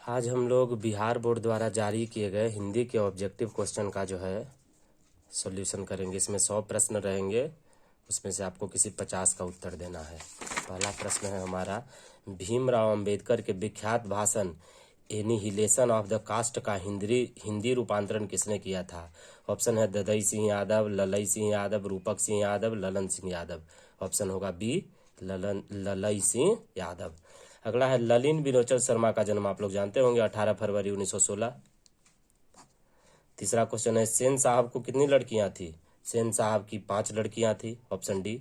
आज हम लोग बिहार बोर्ड द्वारा जारी किए गए हिंदी के ऑब्जेक्टिव क्वेश्चन का जो है सॉल्यूशन करेंगे। इसमें 100 प्रश्न रहेंगे, उसमें से आपको किसी 50 का उत्तर देना है। पहला प्रश्न है हमारा, भीमराव अंबेडकर के विख्यात भाषण एनिहिलेशन ऑफ द कास्ट का हिंदी रूपांतरण किसने किया था? ऑप्शन है ददई सिंह यादव, ललई सिंह यादव, रूपक सिंह यादव, ललन सिंह यादव। ऑप्शन होगा बी, ललई सिंह यादव। अगला है, ललिन विलोचन शर्मा का जन्म आप लोग जानते होंगे 18 फरवरी 1916। तीसरा क्वेश्चन है, सेन साहब को कितनी लड़कियां थी? सेन साहब की 5 लड़कियां थी। Option D.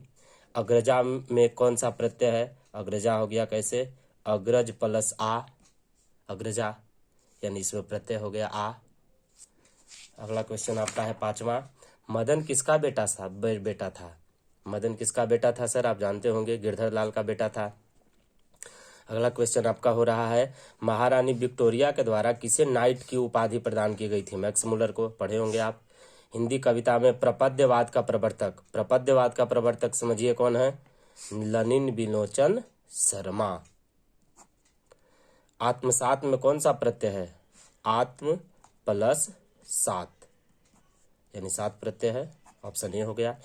अग्रजा में कौन सा प्रत्यय है? अग्रजा हो गया कैसे? अग्रज प्लस आ, अग्रजा, यानी इसमें प्रत्यय हो गया आ। अगला क्वेश्चन आपका है 5वां, मदन किसका बेटा था? मदन किसका बेटा था सर? आप जानते होंगे गिरधर लाल का बेटा था। अगला क्वेश्चन आपका हो रहा है, महारानी विक्टोरिया के द्वारा किसे नाइट की उपाधि प्रदान की गई थी? मैक्स मुलर को पढ़े होंगे आप। हिंदी कविता में प्रपद्यवाद का प्रवर्तक समझिए कौन है? ललिन विलोचन शर्मा। आत्मसात में कौन सा प्रत्यय है? आत्म प्लस सात, यानी 7 प्रत्यय है। ऑप्शन ए हो गया।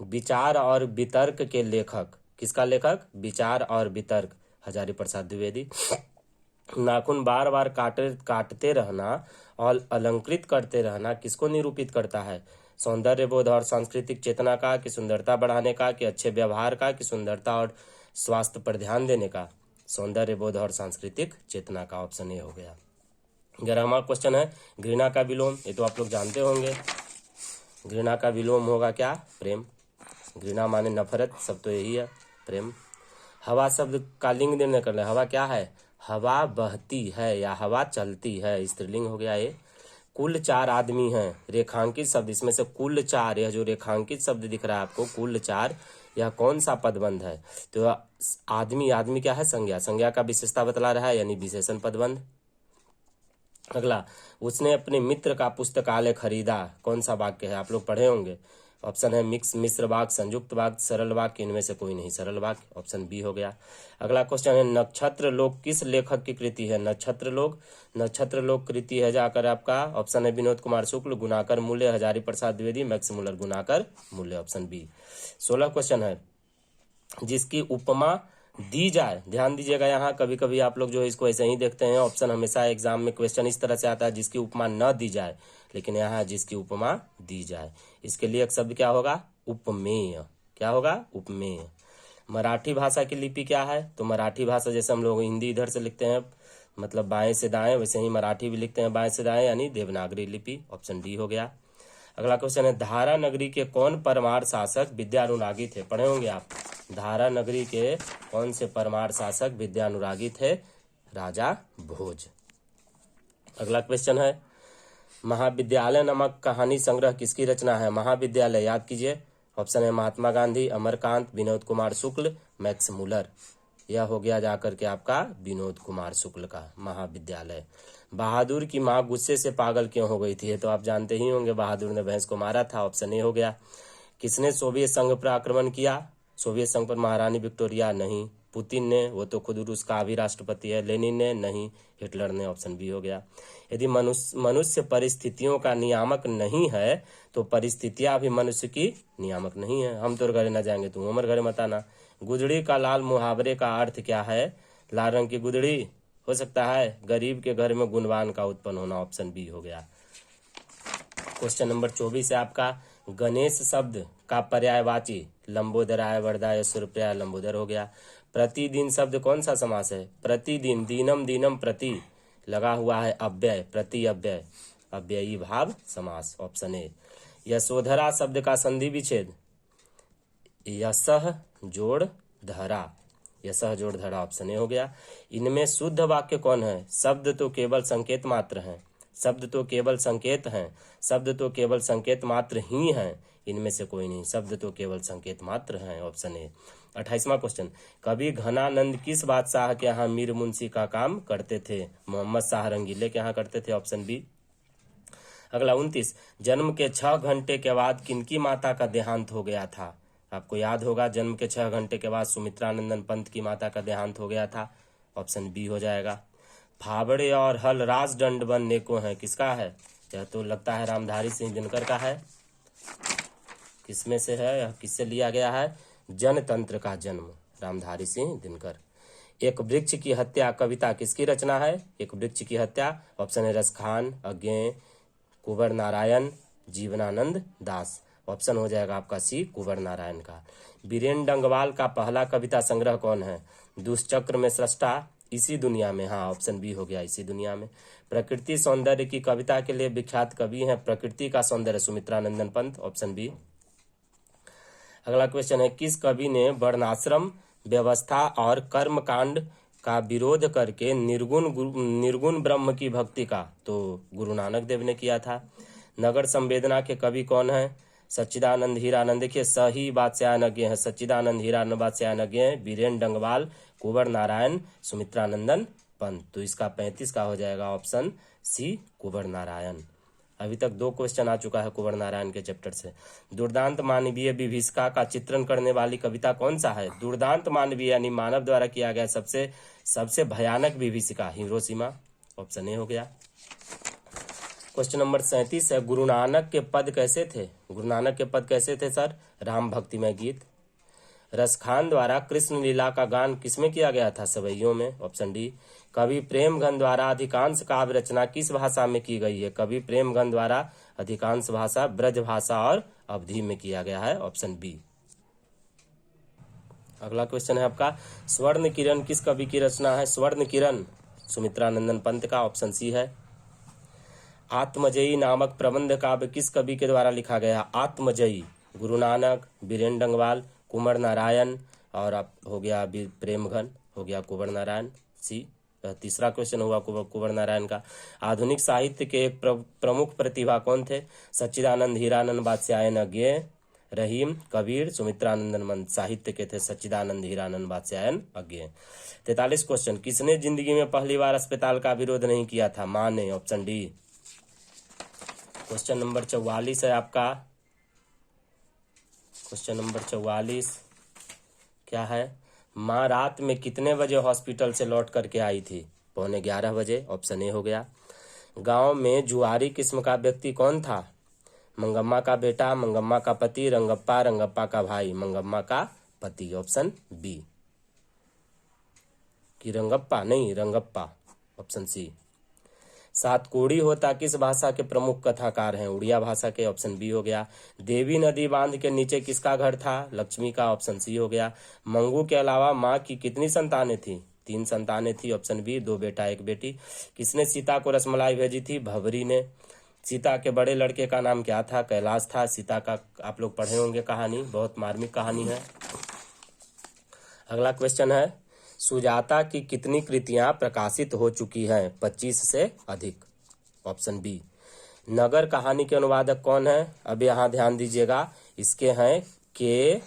विचार और वितर्क के लेखक, किसका लेखक? विचार और वितर्क, हजारी प्रसाद द्विवेदी। नाखून बार बार काटते रहना और अलंकृत करते रहना किसको निरूपित करता है? सौंदर्य बोध और सांस्कृतिक चेतना का, कि सुंदरता बढ़ाने का, कि अच्छे व्यवहार का, कि सुंदरता और स्वास्थ्य पर ध्यान देने का? सौंदर्य बोध और सांस्कृतिक चेतना का। ऑप्शन ए हो गया। 11वां क्वेश्चन है, घृणा का विलोम, ये तो आप लोग जानते होंगे। घृणा का विलोम होगा क्या? प्रेम। घृणा माने नफरत, सब तो यही है, प्रेम। हवा शब्द का लिंग निर्णय कर ले। हवा क्या है? हवा बहती है या हवा चलती है, स्त्रीलिंग हो गया ये। कुल 4 आदमी हैं, रेखांकित शब्द, इसमें से कुल 4, यह जो रेखांकित शब्द दिख रहा है आपको कुल 4, यह कौन सा पदबंध है? तो आदमी क्या है? संज्ञा का विशेषता बतला रहा है, यानी विशेषण पदबंध। अगला, उसने अपने मित्र का पुस्तकालय खरीदा, कौन सा वाक्य है? आप लोग पढ़े होंगे। ऑप्शन है मिक्स, मिश्र वाक्य, संयुक्त वाक्य, सरल वाक्य, इनमें से कोई नहीं, सरल वाक्य। ऑप्शन बी हो गया। अगला क्वेश्चन है, नक्षत्र लोक किस लेखक की कृति है? नक्षत्र लोक कृति है जाकर आपका, ऑप्शन है Vinod Kumar Shukla, Gunakar Mulye, Hazari Prasad Dwivedi, Max Muller, Gunakar Mulye. Option B. 16 question है, जिसकी उपमा दी जाए, ध्यान दीजिएगा यहाँ, कभी कभी आप लोग जो है इसको ऐसे ही देखते हैं, ऑप्शन हमेशा एग्जाम में क्वेश्चन इस तरह से आता है जिसकी उपमा न दी जाए, लेकिन यहाँ जिसकी उपमा दी जाए। इसके लिए एक शब्द क्या होगा? उपमेय। क्या होगा? उपमेय। मराठी भाषा की लिपि क्या है? तो मराठी भाषा जैसे हम लोग हिंदी इधर से लिखते हैं, मतलब बाएं से दाएं, वैसे ही मराठी भी लिखते हैं बाएं से दाएं, यानी देवनागरी लिपि। ऑप्शन डी हो गया। अगला क्वेश्चन है, धारा नगरी के कौन परमार शासक विद्यानुरागी थे? पढ़े होंगे आप। धारा नगरी के कौन से परमार शासक विद्यानुरागी थे? राजा भोज। अगला क्वेश्चन है, महाविद्यालय नामक कहानी संग्रह किसकी रचना है? महाविद्यालय, याद कीजिए। ऑप्शन है महात्मा गांधी, अमरकांत, विनोद कुमार शुक्ल, मैक्स मुलर। यह हो गया जाकर के आपका विनोद कुमार शुक्ल का महाविद्यालय। बहादुर की मां गुस्से से पागल क्यों हो गई थी? तो आप जानते ही होंगे, बहादुर ने भैंस को मारा था। ऑप्शन ए हो गया। किसने सोवियत संघ पर आक्रमण किया? सोवियत संघ पर महारानी विक्टोरिया नहीं। पुतिन ने, वो तो खुद रूस का भी राष्ट्रपति है। लेनिन ने नहीं। हिटलर ने। ऑप्शन बी हो गया। यदि मनुष्य परिस्थितियों का नियामक नहीं है तो परिस्थितियां भी मनुष्य की नियामक नहीं है। हम तोर घरे न जाएंगे, तुम हमारे घरे मत आना। गुदड़ी का लाल मुहावरे का अर्थ क्या है? लाल रंग की गुदड़ी हो सकता है गरीब के घर में गुणवान का उत्पन्न होना। ऑप्शन बी हो गया। क्वेश्चन नंबर 24 है आपका, गणेश शब्द का पर्यायवाची लंबोदराय, वर्धाय, सुरप्राय, लंबोदर हो गया। प्रतिदिन शब्द कौन सा समास है? प्रतिदिन, दीनम, दीनम, प्रति, लगा हुआ है अव्यय, प्रति अव्यय, अव्ययी भाव समास। Option A. यशोधरा शब्द का संधि विच्छेद यसह जोड़ धरा, यसह जोड़ धरा। ऑप्शन ए हो गया। इनमें शुद्ध वाक्य कौन है? शब्द तो केवल संकेत मात्र हैं, शब्द तो केवल संकेत हैं, शब्द तो केवल संकेत मात्र ही हैं, इनमें से कोई नहीं, शब्द तो केवल संकेत मात्र हैं। Option A. 28वां क्वेश्चन, कवि घनानंद किस बादशाह के यहाँ मीर मुंशी का काम करते थे? मोहम्मद शाह रंगीले के यहाँ करते थे। Option B. अगला 29, जन्म के 6 घंटे के बाद किनकी माता का देहांत हो गया था? आपको याद होगा, जन्म के 6 घंटे के बाद सुमित्रानंदन पंत की माता का देहांत हो गया था। ऑप्शन बी हो जाएगा। फावड़े और हल राजदंड बनने को है, किसका है? यह तो लगता है रामधारी सिंह दिनकर का है। किसमें से है यह, किससे लिया गया है? जनतंत्र का जन्म, रामधारी सिंह दिनकर। एक वृक्ष की हत्या कविता किसकी रचना है? एक वृक्ष की हत्या, ऑप्शन है रसखान, अज्ञेय, कुंवर नारायण, जीवनानंद दास। ऑप्शन हो जाएगा आपका सी, कुंवर नारायण का। बीरेन डंगवाल का पहला कविता संग्रह कौन है? दुष्चक्र में सृष्टा, इसी दुनिया में, हाँ ऑप्शन बी हो गया, इसी दुनिया में। प्रकृति सौंदर्य की कविता के लिए विख्यात कवि हैं प्रकृति का सौंदर्य, सुमित्रा नंदन पंत, ऑप्शन बी। अगला क्वेश्चन है, किस कवि ने वर्णाश्रम व्यवस्था और कर्मकांड का विरोध करके निर्गुण ब्रह्म की भक्ति का? तो गुरु नानक देव ने किया था। नगर संवेदना के कवि कौन है? सच्चिदानंद हीरानंद। देखिए सही वात्स्यायनज्ञ है, सच्चिदानंद हीरानंद वात्स्यायनज्ञ, बीरेन डंगवाल, कुंवर नारायण, सुमित्रा नंदन पंत। तो इसका 35 का हो जाएगा ऑप्शन सी, कुंवर नारायण। अभी तक 2 क्वेश्चन आ चुका है कुंवर नारायण के चैप्टर से। दुर्दांत मानवीय विभीषिका का चित्रण करने वाली कविता कौन सा है? दुर्दांत मानवीय यानी मानव द्वारा किया गया सबसे भयानक विभीषिका, हिरोशिमा, ऑप्शन ए हो गया। क्वेश्चन नंबर 37 है, गुरु नानक के पद कैसे थे? गुरु नानक के पद कैसे थे सर? राम भक्तिमय गीत। रसखान द्वारा कृष्ण लीला का गान किसमें किया गया था? सवैयों में, ऑप्शन डी। कवि प्रेमघन द्वारा अधिकांश काव्य रचना किस भाषा में की गई है? कवि प्रेमघन द्वारा अधिकांश भाषा ब्रज भाषा और अवधी में किया गया है, ऑप्शन बी। अगला क्वेश्चन है आपका, स्वर्ण किरण किस कवि की रचना है? स्वर्ण किरण सुमित्रा नंदन पंत का, ऑप्शन सी है। आत्मजयी नामक प्रबंध काव्य किस कवि के द्वारा लिखा गया? आत्मजयी, गुरु नानक, बीरेन डंगवाल, कुंवर नारायण और हो गया प्रेमघन, हो गया कुंवर नारायण, सी। तीसरा क्वेश्चन हुआ कुंवर नारायण का। आधुनिक साहित्य के एक प्रमुख प्रतिभा कौन थे? सच्चिदानंद हीरानंद वात्स्यायनज्ञ, रहीम, कबीर, सुमित्रानंदन मंद। साहित्य के थे सच्चिदानंद हीरानंद वात्स्यायन अज्ञ। 43 क्वेश्चन, किसने जिंदगी में पहली बार अस्पताल का विरोध नहीं किया था? मां ने, ऑप्शन डी। क्वेश्चन नंबर 44 है आपका। क्वेश्चन नंबर 44 क्या है? माँ रात में कितने बजे हॉस्पिटल से लौट करके आई थी? 11:15 बजे, ऑप्शन ए हो गया। गांव में जुआरी किस्म का व्यक्ति कौन था? मंगम्मा का बेटा, मंगम्मा का पति, रंगप्पा, रंगप्पा का भाई। मंगम्मा का पति, ऑप्शन बी। कि रंगप्पा नहीं, रंगप्पा, ऑप्शन सी। सातकोड़ी होता किस भाषा के प्रमुख कथाकार हैं? उड़िया भाषा के, ऑप्शन बी हो गया। देवी नदी बांध के नीचे किसका घर था? लक्ष्मी का, ऑप्शन सी हो गया। मंगू के अलावा माँ की कितनी संतानें थी? 3 संतानें थी, ऑप्शन बी, 2 बेटा 1 बेटी। किसने सीता को रसमलाई भेजी थी? भवरी ने। सीता के बड़े लड़के का नाम क्या था? कैलाश था। सीता का आप लोग पढ़े होंगे कहानी, बहुत मार्मिक कहानी है। अगला क्वेश्चन है, सुजाता की कितनी कृतियां प्रकाशित हो चुकी हैं? 25 से अधिक, ऑप्शन बी। नगर कहानी के अनुवादक कौन है? अब यहाँ ध्यान दीजिएगा, इसके हैं के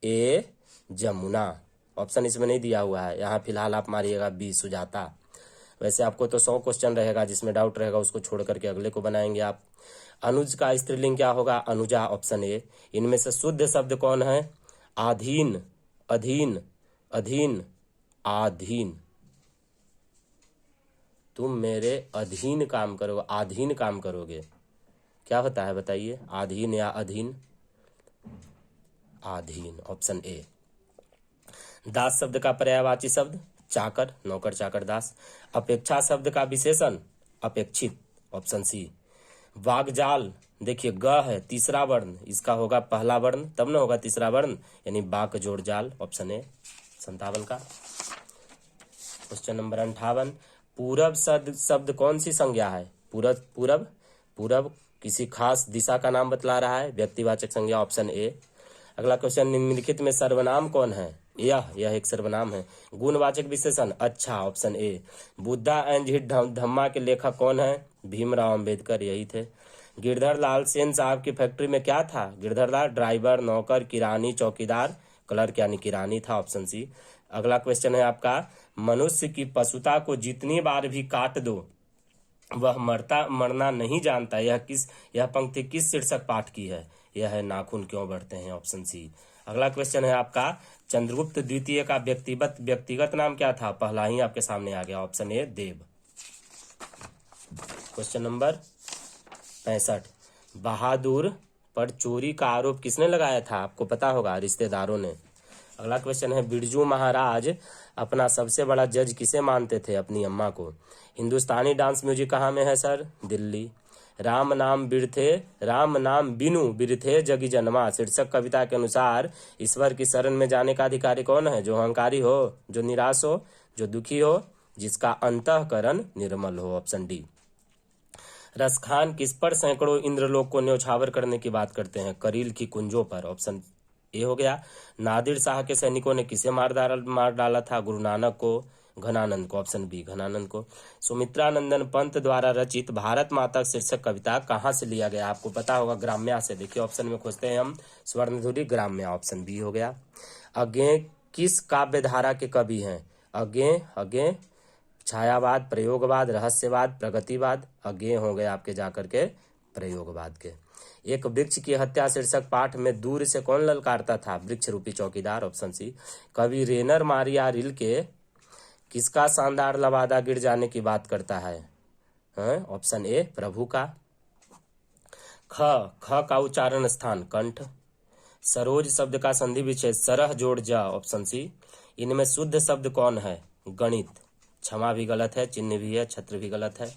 ए जमुना। ऑप्शन इसमें नहीं दिया हुआ है, यहाँ फिलहाल आप मारिएगा बी, सुजाता। वैसे आपको तो 100 क्वेश्चन रहेगा, जिसमें डाउट रहेगा उसको छोड़ करके अगले को बनाएंगे आप। अनुज का स्त्रीलिंग क्या होगा? Anuja, option A. इनमें से शुद्ध शब्द कौन है? आधीन, अधीन, अधीन, आधीन। तुम मेरे अधीन काम करोगे, आधीन काम करोगे, क्या होता है बताइए? आधीन या अधीन? आधीन, ऑप्शन ए। दास शब्द का पर्यायवाची शब्द? चाकर, नौकर, चाकर, दास। अपेक्षा शब्द का विशेषण? अपेक्षित, ऑप्शन सी। वागजाल, देखिए ग है तीसरा वर्ण, इसका होगा पहला वर्ण तब ना होगा तीसरा वर्ण, यानी बाक जोड़ जाल, ऑप्शन ए। 57 का। क्वेश्चन नंबर 58, पूरब शब्द कौन सी संज्ञा है? पूरब, पूरब, पूरब किसी खास दिशा का नाम बतला रहा है, व्यक्तिवाचक संज्ञा, ऑप्शन ए। अगला क्वेश्चन, निम्नलिखित में सर्वनाम कौन है? यह एक सर्वनाम है। गुणवाचक विशेषण? अच्छा, ऑप्शन ए। बुद्धा एंड झिट धम्मा के लेखक कौन है? भीमराव अंबेडकर, यही थे। गिरधर लाल सेन साहब की फैक्ट्री में क्या था? गिरधर लाल ड्राइवर, नौकर, किरानी, चौकीदार, क्लर्क यानी किरानी था, ऑप्शन सी। अगला क्वेश्चन है आपका, मनुष्य की पशुता को जितनी बार भी काट दो वह मरना नहीं जानता। यह पंक्ति किस शीर्षक पाठ की है? यह है नाखून क्यों बढ़ते हैं, ऑप्शन सी। अगला क्वेश्चन है आपका, चंद्रगुप्त द्वितीय का व्यक्तिगत नाम क्या था? पहला ही आपके सामने आ गया, ऑप्शन ए, देव। Question number 65। बहादुर पर चोरी का आरोप किसने लगाया था? आपको पता होगा, रिश्तेदारों ने। अगला क्वेश्चन है, बिरजू महाराज अपना सबसे बड़ा जज किसे मानते थे? अपनी अम्मा को। हिंदुस्तानी डांस म्यूजिक कहाँ में है सर? दिल्ली। राम नाम बिनु बिरथे जगी जन्मा शीर्षक कविता के अनुसार ईश्वर की शरण में जाने का अधिकारी कौन है? जो अहंकारी हो, जो निराश हो, जो दुखी हो, जिसका अंतःकरण निर्मल हो। Option D. रसखान किस पर सैकड़ों इंद्रलोक को न्यौछावर करने की बात करते हैं? करील की कुंजों पर। ऑप्शन ए हो गया। नादिर शाह के सैनिकों ने किसे मार डाला था? गुरु नानक को, घनानंद को। ऑप्शन बी, घनानंद को। सुमित्रानंदन पंत द्वारा रचित भारत माता शीर्षक कविता कहाँ से लिया गया? आपको पता होगा, ग्राम्या से। देखिए ऑप्शन में खोजते हैं हम, स्वर्णधुरी, ग्राम्या। ऑप्शन बी हो गया। अज्ञे किस काव्य धारा के कवि हैं? अज्ञे छायावाद, प्रयोगवाद, रहस्यवाद, प्रगतिवाद। अज्ञेय हो गए आपके जाकर के प्रयोगवाद के। एक वृक्ष की हत्या शीर्षक पाठ में दूर से कौन ललकारता था? वृक्ष रूपी चौकीदार। Option C. कवि रेनर मारिया रिल्के किसका शानदार लवादा गिर जाने की बात करता है? ऑप्शन ए, प्रभु का। ख का उच्चारण स्थान कंठ। सरोज शब्द का संधि विच्छेद सरह जोड़ जा। Option C. इनमें शुद्ध शब्द कौन है? गणित। क्षमा भी गलत है, चिन्ह भी है, छत्र भी गलत है।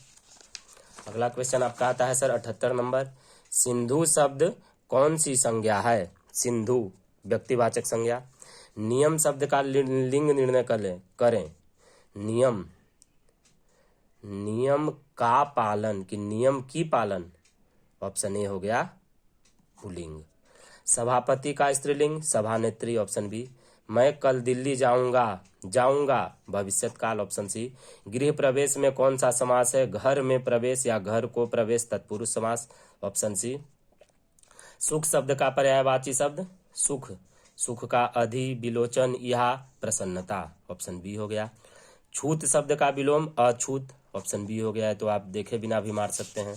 अगला क्वेश्चन आपका आता है सर 78 नंबर। सिंधु शब्द कौन सी संज्ञा है? सिंधु व्यक्तिवाचक संज्ञा। नियम शब्द का लिंग निर्णय करें। नियम का पालन कि नियम की पालन? ऑप्शन ए हो गया पुल्लिंग। सभापति का स्त्रीलिंग सभानेत्री। Option B. मैं कल दिल्ली जाऊंगा भविष्यत काल। Option C. गृह प्रवेश में कौन सा समास है? घर में प्रवेश या घर को प्रवेश तत्पुरुष समास। Option C. सुख शब्द का पर्यायवाची शब्द सुख। सुख का अधिविलोचन यह प्रसन्नता। ऑप्शन बी हो गया। छूत शब्द का विलोम अछूत। ऑप्शन बी हो गया है, तो आप देखे बिना भी मार सकते हैं।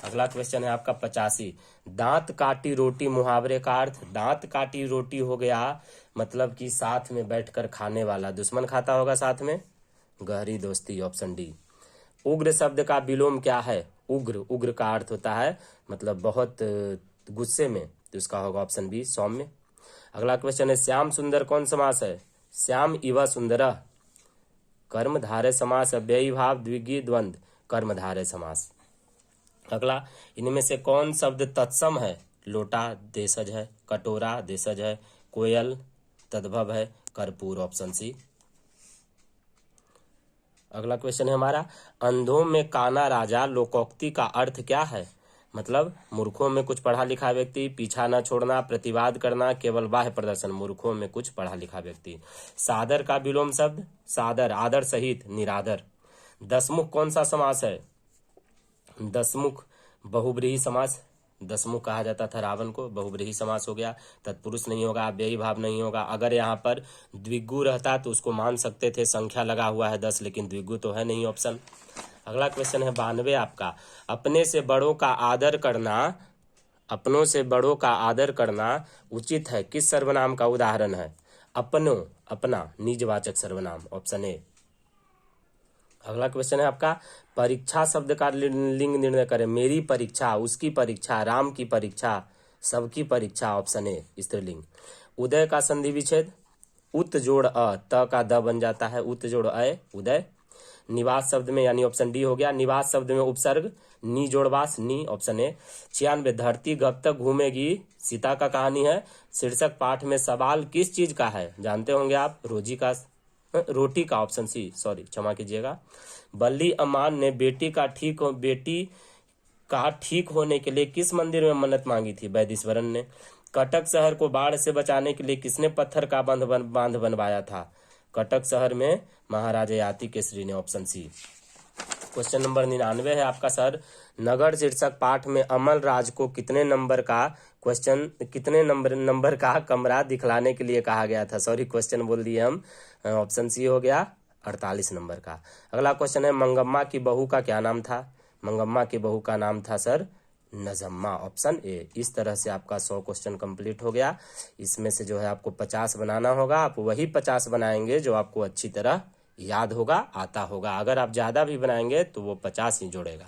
अगला क्वेश्चन है आपका 85। दांत काटी रोटी मुहावरे का अर्थ? दांत काटी रोटी हो गया मतलब कि साथ में बैठकर खाने वाला दुश्मन खाता होगा साथ में, गहरी दोस्ती। Option D. उग्र शब्द का विलोम क्या है? उग्र का अर्थ होता है मतलब बहुत गुस्से में, तो इसका होगा ऑप्शन बी, सौम्य। अगला क्वेश्चन है, श्याम सुंदर कौन समास है? श्याम इव सुंदरः कर्मधारय समास। अव्ययी भाव द्विगुणी द्वंद्व कर्मधारय समास। अगला, इनमें से कौन शब्द तत्सम है? लोटा देशज है, कटोरा देशज है, कोयल तद्भव है, कर्पूर। Option C. अगला क्वेश्चन है हमारा, अंधों में काना राजा लोकोक्ति का अर्थ क्या है? मतलब मूर्खों में कुछ पढ़ा लिखा व्यक्ति, पीछा न छोड़ना, प्रतिवाद करना, केवल बाह्य प्रदर्शन। मूर्खों में कुछ पढ़ा लिखा व्यक्ति। सादर का विलोम शब्द सादर, आदर सहित, निरादर। दसमुख कौन सा समास है? दसमुख बहुब्रीहि समास। दसमुख कहा जाता था रावण को, बहुब्रीहि समास हो गया। तत्पुरुष नहीं होगा, अव्ययी भाव नहीं होगा। अगर यहाँ पर द्विगु रहता तो उसको मान सकते थे, संख्या लगा हुआ है 10, लेकिन द्विगु तो है नहीं ऑप्शन। अगला क्वेश्चन है 92 आपका, अपने से बड़ों का आदर करना, अपनों से बड़ों का आदर करना उचित है किस सर्वनाम का उदाहरण है? अपनों, अपना, निजवाचक सर्वनाम। Option A. अगला क्वेश्चन है आपका, परीक्षा शब्द का लिंग निर्णय करें। मेरी परीक्षा, उसकी परीक्षा, राम की परीक्षा, सबकी परीक्षा। ऑप्शन ए, स्त्रीलिंग। उदय का संधि विच्छेद उत जोड़ अ, त का द बन जाता है, उत जोड़ अय, उदय। निवास शब्द में यानी ऑप्शन डी हो गया, निवास शब्द में उपसर्ग नी जोड़वास, नी। Option A. 96, धरती कब तक घूमेगी सीता का कहानी है। शीर्षक पाठ में सवाल किस चीज का है? जानते होंगे आप, रोटी का। ऑप्शन सी, सॉरी क्षमा कीजिएगा। बल्ली अमान ने बेटी का ठीक होने के लिए किस मंदिर में मन्नत मांगी थी? वैदिश्वरन ने। कटक शहर को बाढ़ से बचाने के लिए किसने पत्थर का बांध बनवाया था? कटक शहर में महाराजा याति केसरी ने। Option C. क्वेश्चन नंबर 99 है आपका सर, नगर शीर्षक पाठ में अमल राज को कितने नंबर का कमरा दिखलाने के लिए कहा गया था? सॉरी क्वेश्चन बोल दिए हम। ऑप्शन सी हो गया 48 नंबर का। अगला क्वेश्चन है, मंगम्मा की बहू का क्या नाम था? मंगम्मा की बहू का नाम था सर नजम्मा। Option A. इस तरह से आपका 100 क्वेश्चन कंप्लीट हो गया। इसमें से जो है आपको 50 बनाना होगा। आप वही 50 बनाएंगे जो आपको अच्छी तरह याद होगा, आता होगा। अगर आप ज्यादा भी बनाएंगे तो वो 50 ही जोड़ेगा।